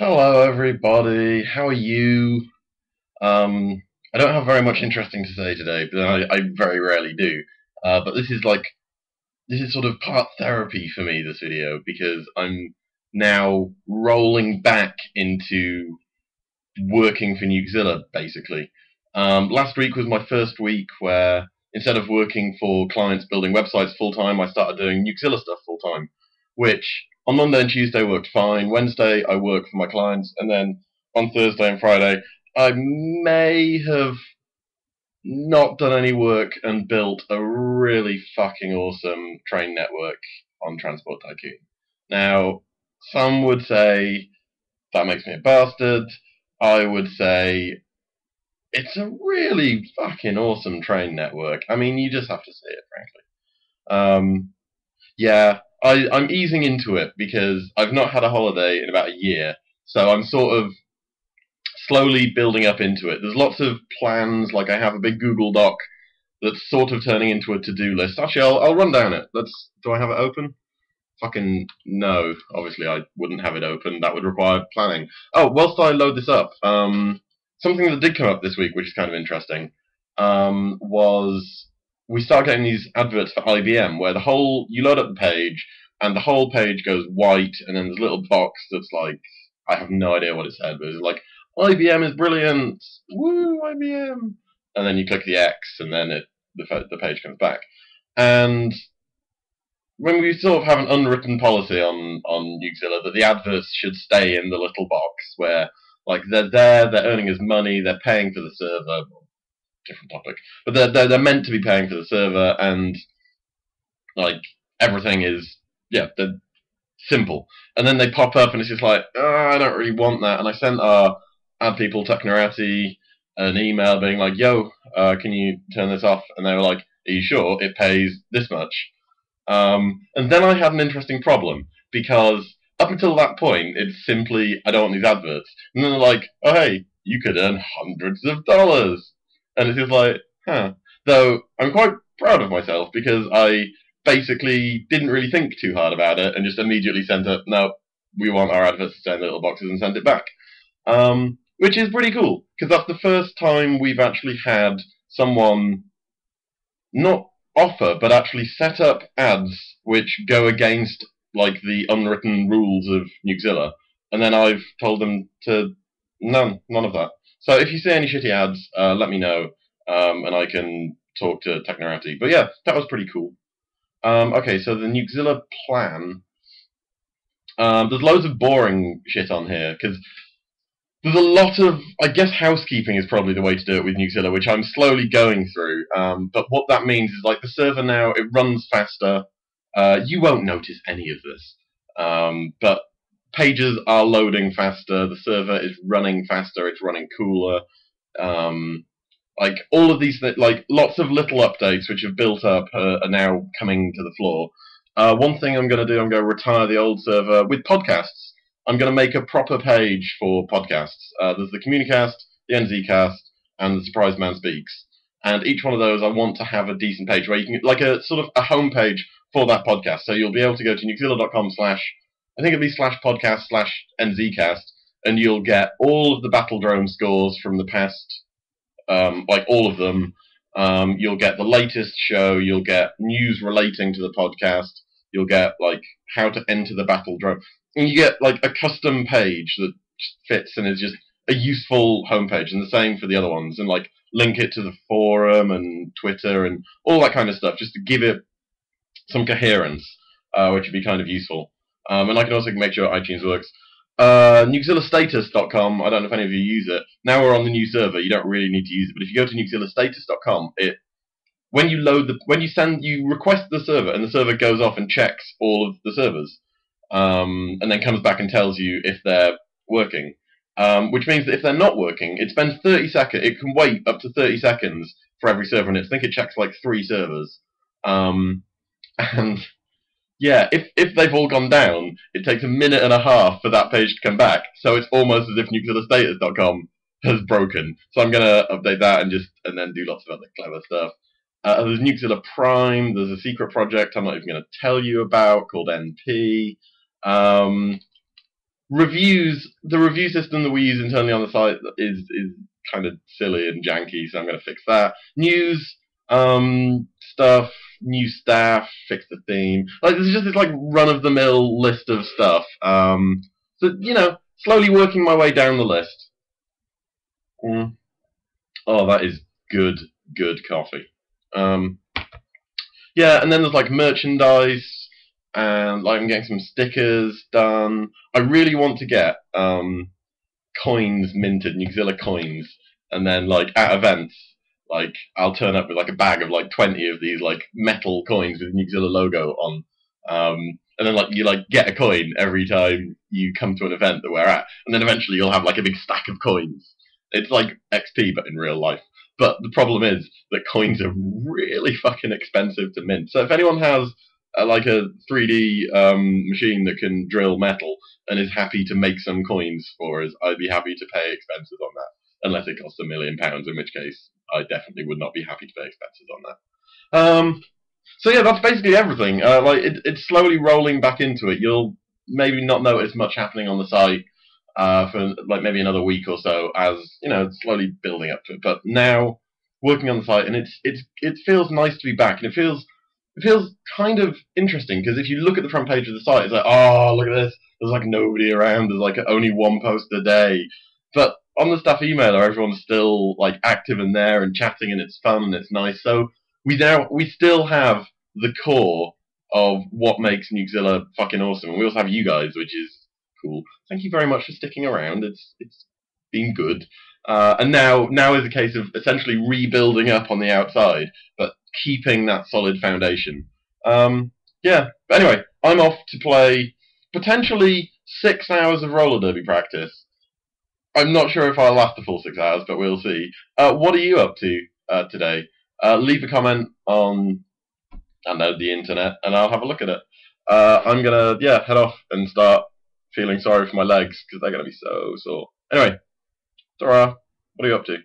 Hello, everybody. How are you? I don't have very much interesting to say today, but I very rarely do. But this is sort of part therapy for me. This video because I'm now rolling back into working for Nukezilla, basically. Last week was my first week where instead of working for clients building websites full time, I started doing Nukezilla stuff full time, which on Monday and Tuesday worked fine. Wednesday I worked for my clients, and then on Thursday and Friday I may have not done any work and built a really fucking awesome train network on Transport Tycoon. Now, some would say that makes me a bastard. I would say it's a really fucking awesome train network. I mean, you just have to see it, frankly. Yeah, I'm easing into it because I've not had a holiday in about a year, so I'm sort of slowly building up into it. There's lots of plans, like I have a big Google Doc that's sort of turning into a to-do list. Actually, I'll run down it. Do I have it open? Fucking no. Obviously, I wouldn't have it open. That would require planning. Oh, whilst I load this up, something that did come up this week, which is kind of interesting, was we start getting these adverts for IBM where you load up the page and the whole page goes white, and then there's a little box that's like, I have no idea what it said, but it's like, IBM is brilliant, woo, IBM, and then you click the X, and then the page comes back, and when we sort of have an unwritten policy on Nukezilla that the adverts should stay in the little box where like they're there, they're earning us money, they're paying for the server. Different topic, but they're meant to be paying for the server, and like everything is they're simple. And then they pop up, and it's just like, oh, I don't really want that. And I sent our ad people Technorati an email being like, yo, can you turn this off? And they were like, are you sure? It pays this much. And then I had an interesting problem because up until that point, it's simply I don't want these adverts, and then they're like, oh hey, you could earn hundreds of dollars, and it's just like, huh. Though I'm quite proud of myself because I basically didn't really think too hard about it and just immediately sent it. No, we want our adverts to stay in the little boxes and sent it back, which is pretty cool because that's the first time we've actually had someone not offer, but actually set up ads which go against like the unwritten rules of Nukezilla, and then I've told them to none of that. So if you see any shitty ads, let me know, and I can talk to Technorati. But yeah, that was pretty cool. Okay, so the Nukezilla plan. There's loads of boring shit on here because there's a lot of, I guess, housekeeping is probably the way to do it with Nukezilla, which I'm slowly going through. But what that means is, like, the server now, it runs faster. You won't notice any of this. But pages are loading faster. The server is running faster. It's running cooler. Like, all of these, like, lots of little updates which have built up are now coming to the floor. One thing I'm going to do, I'm going to retire the old server with podcasts. I'm going to make a proper page for podcasts. There's the Communicast, the NZcast, and the Surprise Man Speaks. And each one of those, I want to have a decent page where you can, like a sort of a homepage for that podcast. So you'll be able to go to nukezilla.com I think it'll be /podcast/NZcast, and you'll get all of the Battle Drone scores from the past, like all of them. You'll get the latest show. You'll get news relating to the podcast. You'll get like how to enter the Battle Drone, and you get like a custom page that fits and is just a useful homepage. And the same for the other ones, and like link it to the forum and Twitter and all that kind of stuff, just to give it some coherence, which would be kind of useful. And I can also make sure iTunes works. NukezillaStatus.com, I don't know if any of you use it. Now we're on the new server, you don't really need to use it, but if you go to NukezillaStatus.com, you request the server, and the server goes off and checks all of the servers, and then comes back and tells you if they're working. Which means that if they're not working, it spends 30 seconds. It can wait up to 30 seconds for every server, and I think it checks like 3 servers. And yeah, if they've all gone down, it takes a minute and a half for that page to come back. So it's almost as if NukezillaStatus.com has broken. So I'm gonna update that and then do lots of other clever stuff. There's Nukezilla Prime. There's a secret project I'm not even going to tell you about called NP. The review system that we use internally on the site is kind of silly and janky, so I'm going to fix that. News, stuff, new staff, fix the theme. Like there's just this like run of the mill list of stuff. So slowly working my way down the list. Mm. Oh, that is good coffee. Um, yeah, and then there's like merchandise, and like I'm getting some stickers done. I really want to get coins minted, Nukezilla coins, and then like at events, like I'll turn up with like a bag of like 20 of these like metal coins with the Nukezilla logo on. And then like you like get a coin every time you come to an event that we're at, and then eventually you'll have like a big stack of coins. It's like XP but in real life. But the problem is that coins are really fucking expensive to mint. So if anyone has like a 3D machine that can drill metal and is happy to make some coins for us, I'd be happy to pay expenses on that. Unless it costs £1 million, in which case I definitely would not be happy to pay expenses on that. So yeah, that's basically everything. It's slowly rolling back into it. You'll maybe not notice much happening on the site for like maybe another week or so, as it's slowly building up to it. But now working on the site, and it feels nice to be back, and it feels kind of interesting because if you look at the front page of the site, it's like, oh, look at this. There's like nobody around. There's like only one post a day. But on the staff emailer, everyone's still like active and there and chatting, and it's fun and it's nice. So we still have the core of what makes Nukezilla fucking awesome, and we also have you guys, which is cool. Thank you very much for sticking around. It's been good. And now is a case of essentially rebuilding up on the outside, but keeping that solid foundation. Yeah. But anyway, I'm off to play potentially 6 hours of roller derby practice. I'm not sure if I'll last the full 6 hours, but we'll see. What are you up to today? Leave a comment on, I don't know, the internet, and I'll have a look at it. I'm gonna head off and start feeling sorry for my legs because they're gonna be so sore. Anyway, Dora, what are you up to?